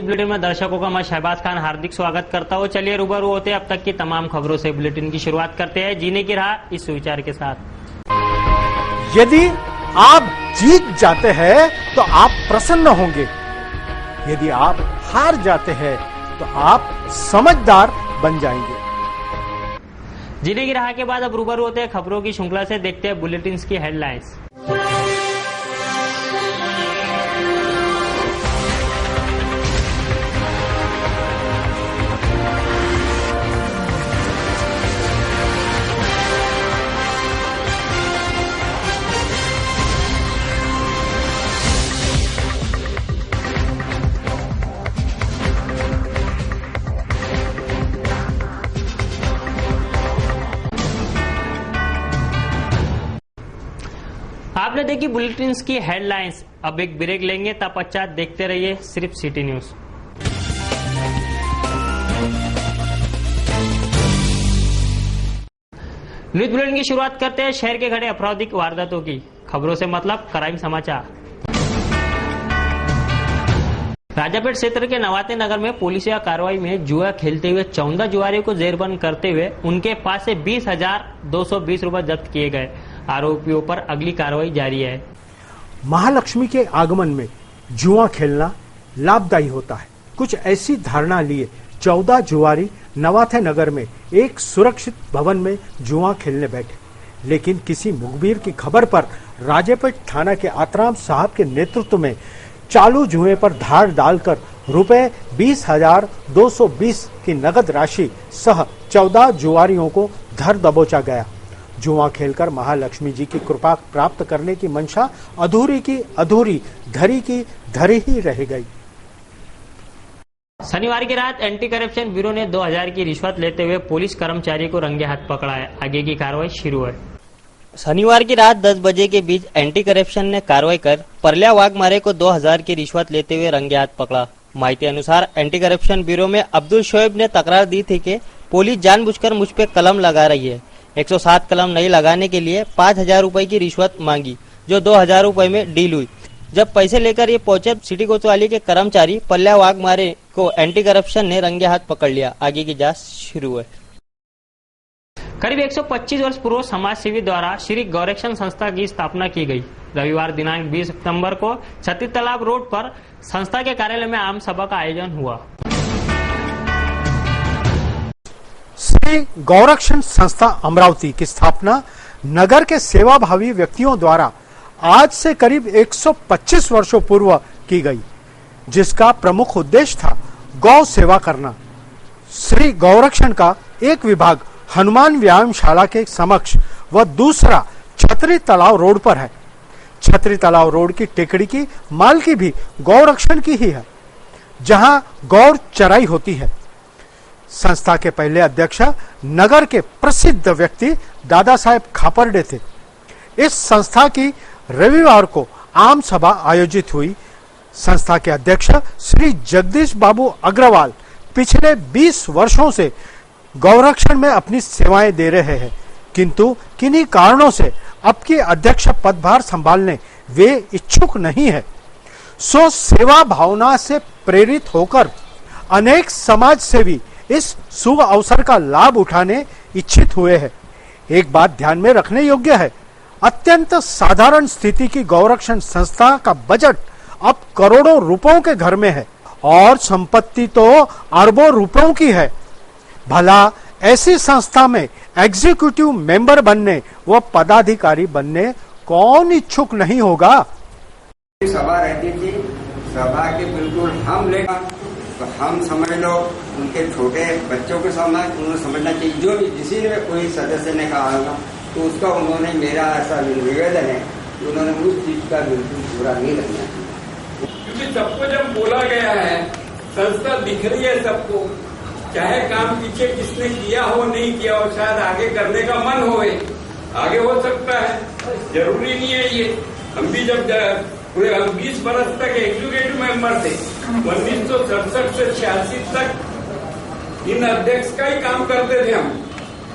Bulletin में दर्शकों का मैं शहबाज खान हार्दिक स्वागत करता हूँ। चलिए रूबरू होते अब तक की तमाम खबरों से बुलेटिन की शुरुआत करते हैं जीने की राह इस विचार के साथ। यदि आप जीत जाते हैं तो आप प्रसन्न होंगे, यदि आप हार जाते हैं तो आप समझदार बन जाएंगे। जीने की राह के बाद अब रूबरू होते हैं खबरों की श्रृंखला से, देखते हैं बुलेटिन की हेडलाइंस। आपने देखी बुलेटिन की हेडलाइंस। अब एक ब्रेक लेंगे, तब पश्चात देखते रहिए सिर्फ सिटी न्यूज। न्यूज बुलेटिन की शुरुआत करते हैं शहर के घटे आपराधिक वारदातों की खबरों से, मतलब क्राइम समाचार। राजापेट क्षेत्र के नवाते नगर में पुलिसिया कार्रवाई में जुआ खेलते हुए 14 जुआरियों को जेरबंद करते हुए उनके पास से 20,220 रुपए जब्त किए गए। आरोपियों पर अगली कार्रवाई जारी है। महालक्ष्मी के आगमन में जुआ खेलना लाभदायी होता है, कुछ ऐसी धारणा लिए 14 जुआरी नवाथे नगर में एक सुरक्षित भवन में जुआ खेलने बैठे, लेकिन किसी मुखबिर की खबर पर राजापेट थाना के आतराम साहब के नेतृत्व में चालू जुए पर धार डालकर रुपए 20,220 की नगद राशि सह 14 जुआरियों को धर दबोचा गया। जुआ खेलकर महालक्ष्मी जी की कृपा प्राप्त करने की मंशा अधूरी की अधूरी, धरी की धरी ही रह गई। शनिवार की रात एंटी करप्शन ब्यूरो ने 2,000 की रिश्वत लेते हुए पुलिस कर्मचारी को रंगे हाथ पकड़ा है। आगे की कार्रवाई शुरू है। शनिवार की रात 10 बजे के बीच एंटी करप्शन ने कार्रवाई कर परल्या वाघमारे को 2,000 की रिश्वत लेते हुए रंगे हाथ पकड़ा। माहिती अनुसार एंटी करप्शन ब्यूरो में अब्दुल शोएब ने तकरार दी थी कि पुलिस जानबूझकर मुझ पे कलम लगा रही है। 107 कलम नहीं लगाने के लिए 5,000 रुपए की रिश्वत मांगी, जो 2,000 रुपए में डील हुई। जब पैसे लेकर ये पहुंचे सिटी कोतवाली के कर्मचारी परल्या वाघमारे को एंटी करप्शन ने रंगे हाथ पकड़ लिया। आगे की जांच शुरू है। करीब 125 वर्ष पूर्व समाज सेवी द्वारा श्री गौरक्षण संस्था की स्थापना की गई। रविवार दिनांक 20 सितंबर को छत्तीस तालाब रोड पर संस्था के कार्यालय में आम सभा का आयोजन हुआ। श्री गौरक्षण संस्था अमरावती की स्थापना नगर के सेवाभावी व्यक्तियों द्वारा आज से करीब 125 वर्षों पूर्व की गई, जिसका प्रमुख उद्देश्य था गौ सेवा करना। श्री गौरक्षण का एक विभाग हनुमान व्यायामशाला के समक्ष व दूसरा छतरी तालाब रोड पर है। छतरी तालाब रोड की टेकड़ी की मालकी भी गौरक्षण की ही है, जहां गौर चराई होती है। संस्था के पहले अध्यक्ष नगर के प्रसिद्ध व्यक्ति दादा साहेब खापर्डे थे। इस संस्था की रविवार को आम सभा आयोजित हुई। संस्था के अध्यक्ष श्री जगदीश बाबू अग्रवाल पिछले 20 वर्षों से गौरक्षण में अपनी सेवाएं दे रहे हैं, किंतु किन्हीं कारणों से अब के अध्यक्ष पदभार संभालने वे इच्छुक नहीं है। सो सेवा भावना से प्रेरित होकर अनेक समाज सेवी इस शुभ अवसर का लाभ उठाने इच्छित हुए हैं। एक बात ध्यान में रखने योग्य है, अत्यंत साधारण स्थिति की गौरक्षण संस्था का बजट अब करोड़ों रुपयों के घर में है और संपत्ति तो अरबों रुपयों की है। भला ऐसी संस्था में एग्जीक्यूटिव मेंबर बनने व पदाधिकारी बनने कौन इच्छुक नहीं होगा। सभा रहती थी, सभा के बिल्कुल हम लेगा तो हम समझ लो उनके छोटे बच्चों के सामने उन्होंने समझना चाहिए। जो भी किसी ने कोई सदस्य ने कहा होगा तो उसका उन्होंने, मेरा ऐसा निवेदन है कि उन्होंने उस चीज का बिल्कुल पूरा नहीं रखना चाहिए, क्योंकि सबको जब बोला गया है, संस्था दिख रही है सबको, चाहे काम पीछे किसने किया हो नहीं किया हो, शायद आगे करने का मन हो, आगे हो सकता है, जरूरी नहीं है ये। हम भी जब हम 20 बरस तक एग्जीक्यूटिव मेंबर थे, 1967 से 86 तक इन अध्यक्ष का ही काम करते थे हम,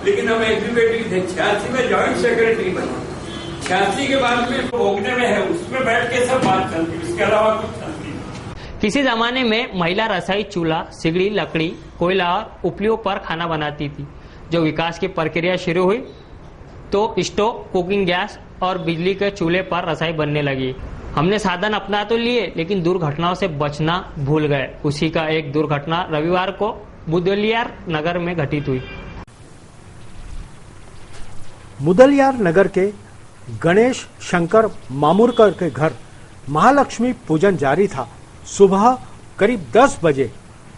लेकिन हम एग्जीक्यूटिव थे। 86 में ज्वाइंट सेक्रेटरी बने, 86 के बाद में भोगने में है, उसमें बैठ के सब बात चलती, इसके अलावा कुछ चलती। किसी जमाने में महिला रसोई चूल्हा, सिगड़ी, लकड़ी, कोयला और उपलियों पर खाना बनाती थी। जो विकास की प्रक्रिया शुरू हुई तो स्टोव, कुकिंग गैस और बिजली के चूल्हे पर रसोई बनने लगी। हमने साधन अपना तो लिए लेकिन दुर्घटनाओं से बचना भूल गए। उसी का एक दुर्घटना रविवार को मुदलियार नगर में घटित हुई। मुदलियार नगर के गणेश शंकर मामूरकर के घर महालक्ष्मी पूजन जारी था। सुबह करीब 10 बजे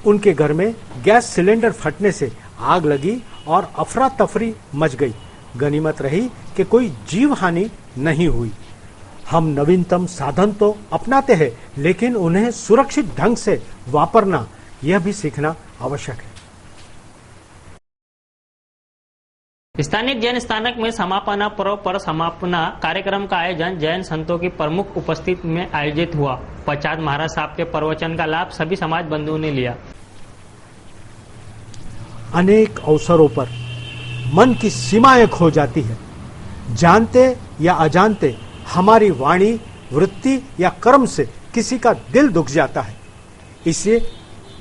उनके घर में गैस सिलेंडर फटने से आग लगी और अफरा तफरी मच गई। गनीमत रही कि कोई जीव हानि नहीं हुई। हम नवीनतम साधन तो अपनाते हैं लेकिन उन्हें सुरक्षित ढंग से वापरना यह भी सीखना आवश्यक है। स्थानीय जैन स्थानक में समापना पर्व पर समापना कार्यक्रम का आयोजन जैन संतों की प्रमुख उपस्थिति में आयोजित हुआ। पचाद महाराज साहब के प्रवचन का लाभ सभी समाज बंधुओं ने लिया। अनेक अवसरों पर मन की सीमाएं खो जाती है। जानते या अजानते हमारी वाणी, वृत्ति या कर्म से किसी का दिल दुख जाता है। इसलिए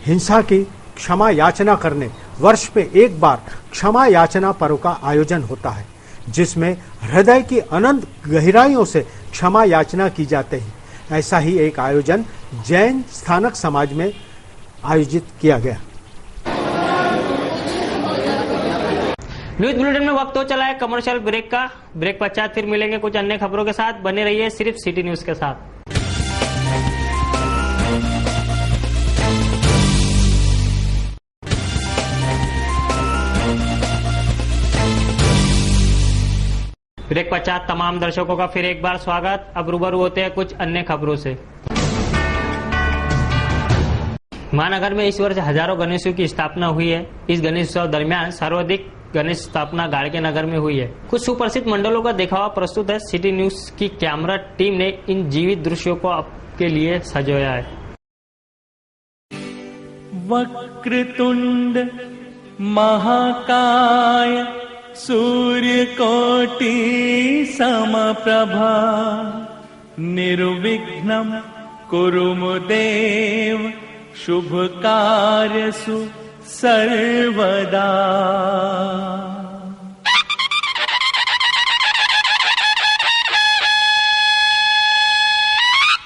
हिंसा की क्षमा याचना करने वर्ष पे एक बार क्षमा याचना पर्व का आयोजन होता है, जिसमें हृदय की अनंत गहराइयों से क्षमा याचना की जाते हैं। ऐसा ही एक आयोजन जैन स्थानक समाज में आयोजित किया गया। न्यूज बुलेटिन में वक्त हो चला है कमर्शियल ब्रेक का। ब्रेक पश्चात फिर मिलेंगे कुछ अन्य खबरों के साथ। बने रहिए सिर्फ सिटी न्यूज के साथ। ब्रेक पश्चात तमाम दर्शकों का फिर एक बार स्वागत। अब रूबरू होते हैं कुछ अन्य खबरों से। महानगर में इस वर्ष हजारों गणेशों की स्थापना हुई है। इस गणेश उत्सव दरमियान सर्वाधिक गणेश स्थापना गाड़गे नगर में हुई है। कुछ सुप्रसिद्ध मंडलों का दिखावा प्रस्तुत है। सिटी न्यूज की कैमरा टीम ने इन जीवित दृश्यों को आपके लिए सजोया है। वक्रतुंड महाकाय सूर्यकोटि समप्रभा निर्विघ्नं कुरु देव शुभ कार्यसु सर्वदा।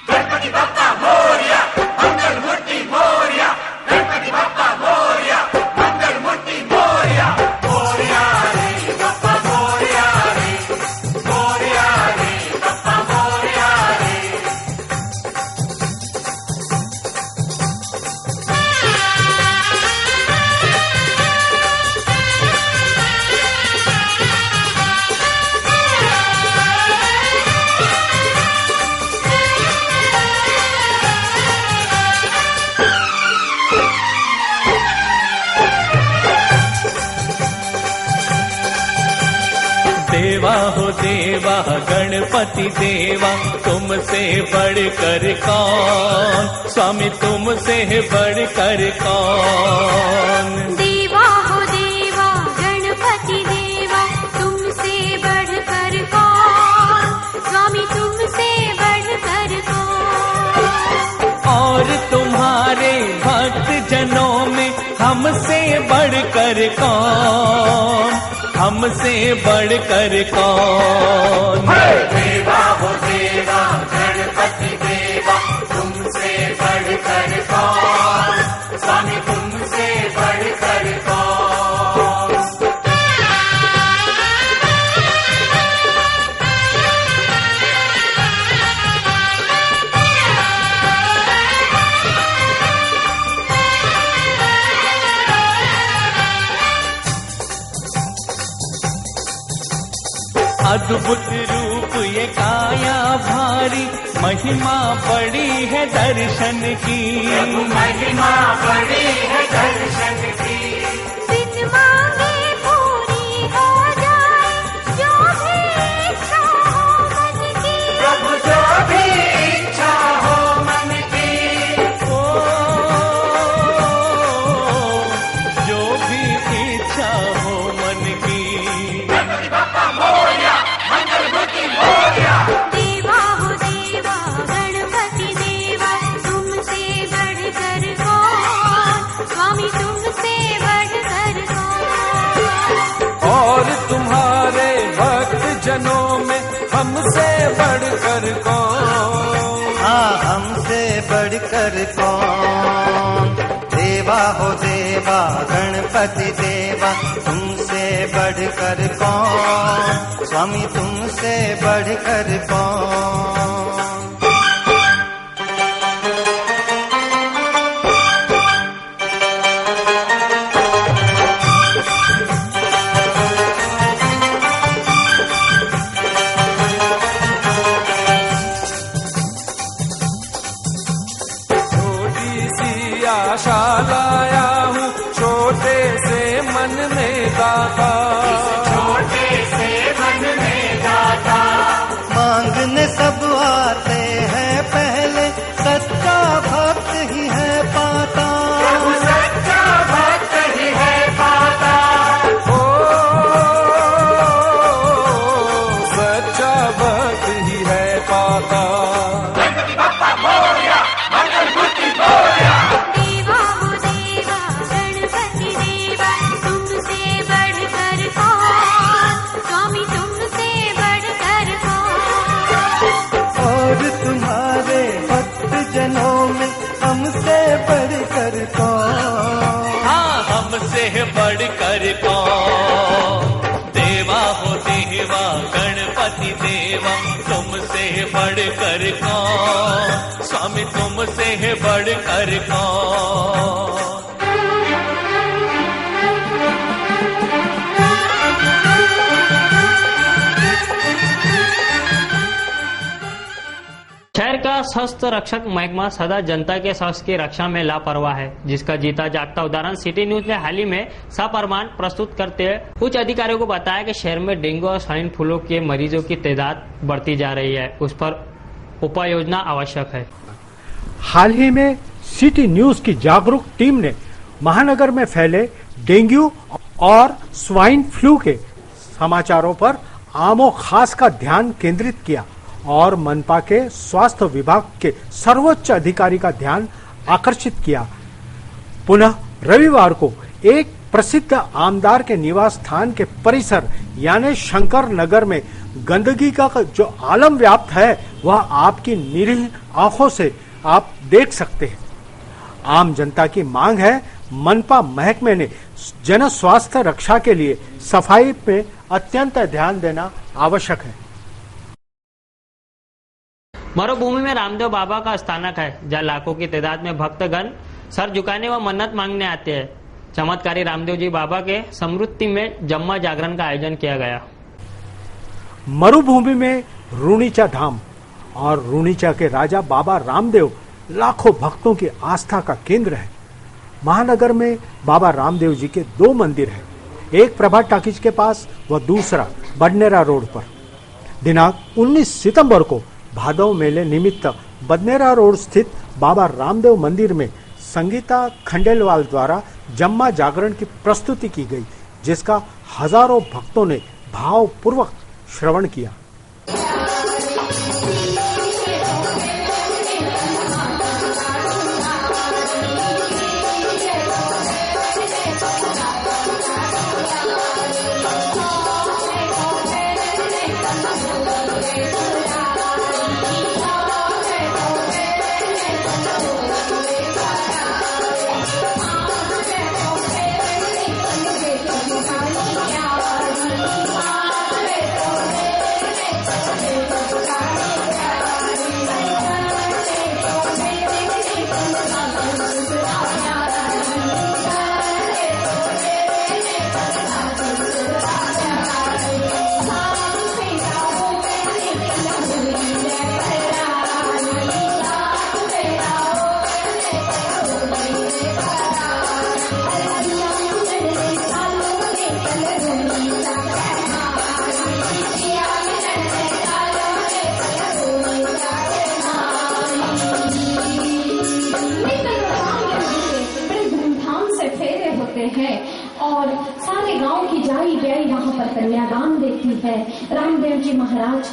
गणपति बप्पा मोरया, मंगल मूर्ति मोरया। गणपति बप्पा मोरया, मंगल मूर्ति मोरया। मोरया रे बप्पा मोरया रे, मोरया रे बप्पा मोरया रे। देवा हो देवा गणपति देवा, तुमसे बढ़कर कौन, स्वामी तुमसे बढ़कर कौन। देवा हो देवा गणपति देवा, तुमसे बढ़कर कौन, स्वामी तुमसे बढ़कर कौन। और तुम्हारे भक्त जनों में हमसे बढ़कर कौन, हमसे बढ़कर कौन। देवा हो देवा गणपति देवा, तुमसे बढ़कर कौन, स्वामी तुमसे बढ़कर कौन। अद्भुत रूप ये काया भारी, महिमा बड़ी है दर्शन की, महिमा बड़ी है दर्शन की। बिन मांगे पूरी हो जाए जो भी इच्छा हो मन की, प्रभु जो भी इच्छा हो मन की। ओ जो भी इच्छा हो मन की। गणपति बप्पा मोरया, मंगल मूर्ति मोरया। देवा हो देवा गणपति देवा, तुमसे बढ़कर बढ़कर कौन। देवा हो देवा गणपति देवा, तुमसे बढ़कर कौन। स्वामी तुमसे बढ़कर कौन। आशा लाया हूँ छोटे से मन में दाता, छोटे से मन में दाता। मांगने सब आते हैं पहले, सच्चा भक्त ही है पाता। सच्चा भक्त ही है पाता। ओ सच्चा भक्त ही है पाता। गणपति बप्पा मोरया, मंगल मूर्ति मोरया। हमसे बढ़कर कौन। हाँ हमसे बढ़कर कौन। देवा हो देवा गणपति देवा, तुमसे बढ़कर कौन। स्वामी तुमसे बढ़कर कौन। शहर का स्वास्थ्य रक्षक महकमा सदा जनता के स्वास्थ्य की रक्षा में लापरवाह है, जिसका जीता जागता उदाहरण सिटी न्यूज ने हाल ही में सप्रमाण प्रस्तुत करते हुए उच्च अधिकारियों को बताया कि शहर में डेंगू और स्वाइन फ्लू के मरीजों की तादाद बढ़ती जा रही है, उस पर उपाय योजना आवश्यक है। हाल ही में सिटी न्यूज की जागरूक टीम ने महानगर में फैले डेंगू और स्वाइन फ्लू के समाचारों पर आमो खास का ध्यान केंद्रित किया और मनपा के स्वास्थ्य विभाग के सर्वोच्च अधिकारी का ध्यान आकर्षित किया। पुनः रविवार को एक प्रसिद्ध आमदार के निवास स्थान के परिसर यानी शंकर नगर में गंदगी का जो आलम व्याप्त है वह आपकी निरीह आंखों से आप देख सकते हैं। आम जनता की मांग है मनपा महकमे ने जन स्वास्थ्य रक्षा के लिए सफाई पे अत्यंत ध्यान देना आवश्यक है। मरुभूमि में रामदेव बाबा का स्थानक है, जहाँ लाखों की तादाद में भक्तगण सर झुकाने व मन्नत मांगने आते हैं। चमत्कारी रामदेव जी बाबा के स्मृति में जम्मा जागरण का आयोजन किया गया। मरुभूमि में रूणीचा धाम और रूणीचा के राजा बाबा रामदेव लाखों भक्तों की आस्था का केंद्र है। महानगर में बाबा रामदेव जी के 2 मंदिर हैं, एक प्रभात टाकीज के पास व दूसरा बडनेरा रोड पर। दिनांक 19 सितंबर को भादव मेले निमित्त बडनेरा रोड स्थित बाबा रामदेव मंदिर में संगीता खंडेलवाल द्वारा जम्मा जागरण की प्रस्तुति की गई, जिसका हजारों भक्तों ने भावपूर्वक श्रवण किया। और सारे गांव की जाई ब्याई यहाँ पर कन्यादान देती है। रामदेव जी महाराज।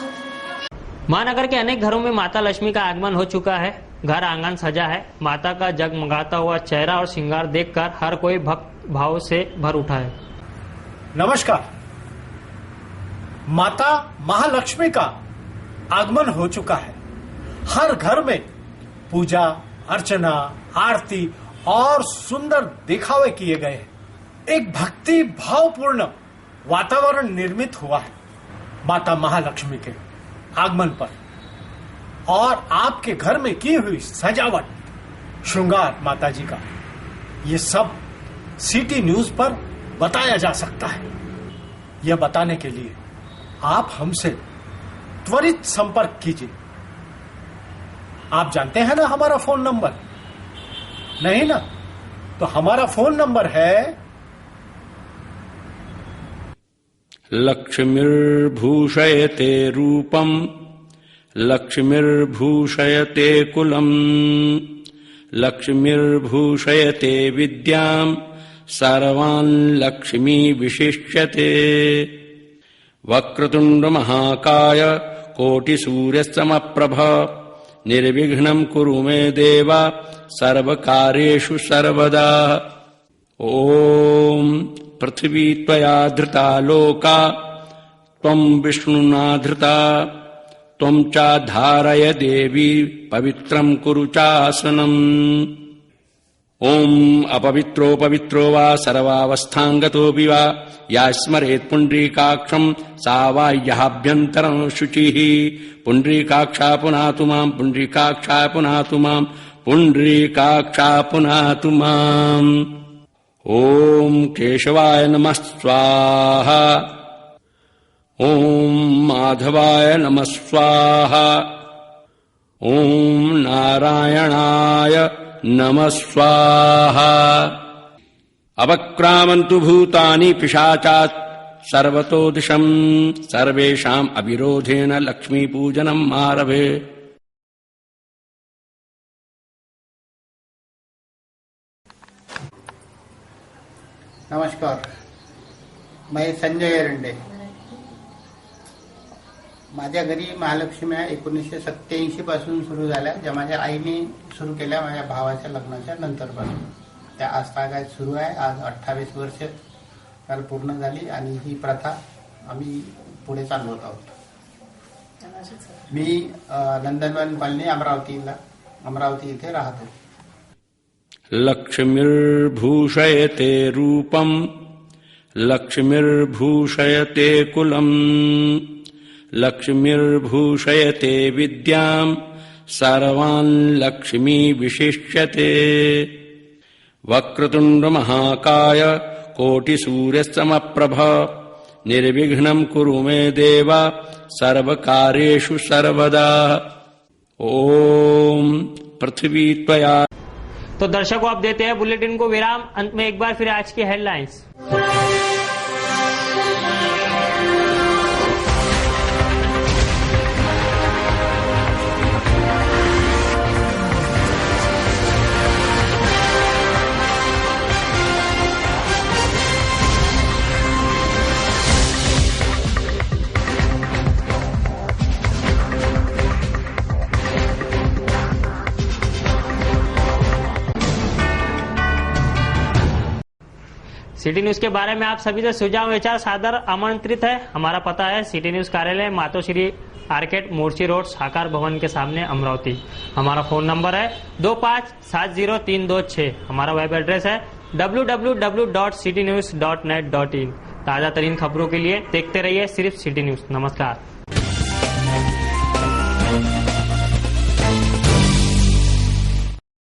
महानगर के अनेक घरों में माता लक्ष्मी का आगमन हो चुका है। घर आंगन सजा है। माता का जगमगाता हुआ चेहरा और श्रृंगार देखकर हर कोई भक्त भाव से भर उठा है। नमस्कार। माता महालक्ष्मी का आगमन हो चुका है। हर घर में पूजा अर्चना, आरती और सुंदर दिखावे किए गए हैं। एक भक्ति भावपूर्ण वातावरण निर्मित हुआ है माता महालक्ष्मी के आगमन पर, और आपके घर में की हुई सजावट, श्रृंगार माता जी का, ये सब सिटी न्यूज पर बताया जा सकता है। यह बताने के लिए आप हमसे त्वरित संपर्क कीजिए। आप जानते हैं ना हमारा फोन नंबर? नहीं ना? तो हमारा फोन नंबर है लक्ष्मीर्भूषयते रूपम लक्ष्मीर्भूषयते कुलम लक्ष्मीर्भूषयते विद्याम सर्वान् लक्ष्मी विशिष्यते। वक्रतुंड महाकाय कोटिसूर्यसमप्रभ निर्विघ्नं कुरु मे देव सर्वकार्येषु सर्वदा। ओम पृथ्वी त्वया धृता लोका त्वं विष्णुना धृता त्वं च धारय देवी पवित्रं कुरु चासनम्। ओम अपवित्रो पवित्रो वा सर्वावस्थांगतोऽपि वा या स्मरेत् पुण्डरीकाक्षं सा वा यहाभ्यन्तरं शुचिः। पुण्डरीकाक्षा पुनातु मां पुण्डरीकाक्षा पुनातु मां पुण्डरीकाक्षा पुनातु माम्। ओम केशवाय नमः स्वाहा। ओम माधवाय नमः स्वाहा। ओम नारायणाय नमः स्वाहा। अवक्रामन्तु भूतानि पिशाचात् सर्वतो दिशं सर्वेषाम् अविरोधेन लक्ष्मी पूजनम् आरभे। नमस्कार, मैं संजय एरंडे. माझ्या घरी महालक्ष्म्या 1987 पासून सुरू झाल्या, ज्या माझ्या आईने सुरू केल्या माझ्या भावाच्या लग्नाच्या नंतरपासून. त्या आज तागायत सुरू आहे. आज 28 वर्ष काल पूर्ण झाली आणि ही प्रथा आम्ही पुढे चालवत आहोत. मी नंदनवन कॉलनी अमरावती इथे राहतो. लक्ष्मीर्भूषयते रूपम लक्ष्मीर्भूषयते कुलम लक्ष्मीर्भूषयते विद्याम सर्वान् लक्ष्मी विशिष्यते. वक्रतुंड महाकाय कोटिसूर्यसमप्रभ निर्विघ्नं कुरु मे देव सर्वकार्येषु सर्वदा. ओम पृथ्वी त्वया. तो दर्शकों, आप देते हैं बुलेटिन को विराम. अंत में एक बार फिर आज की हेडलाइंस. सिटी न्यूज के बारे में आप सभी से सुझाव विचार सादर आमंत्रित है. हमारा पता है सिटी न्यूज कार्यालय मातोश्री आर्केट, मोर्ची रोड, साकार भवन के सामने, अमरावती. हमारा फोन नंबर है 25703226. हमारा वेब एड्रेस है www.citynews.net.in. ताजा तरीन खबरों के लिए देखते रहिए सिर्फ सिटी न्यूज. नमस्कार.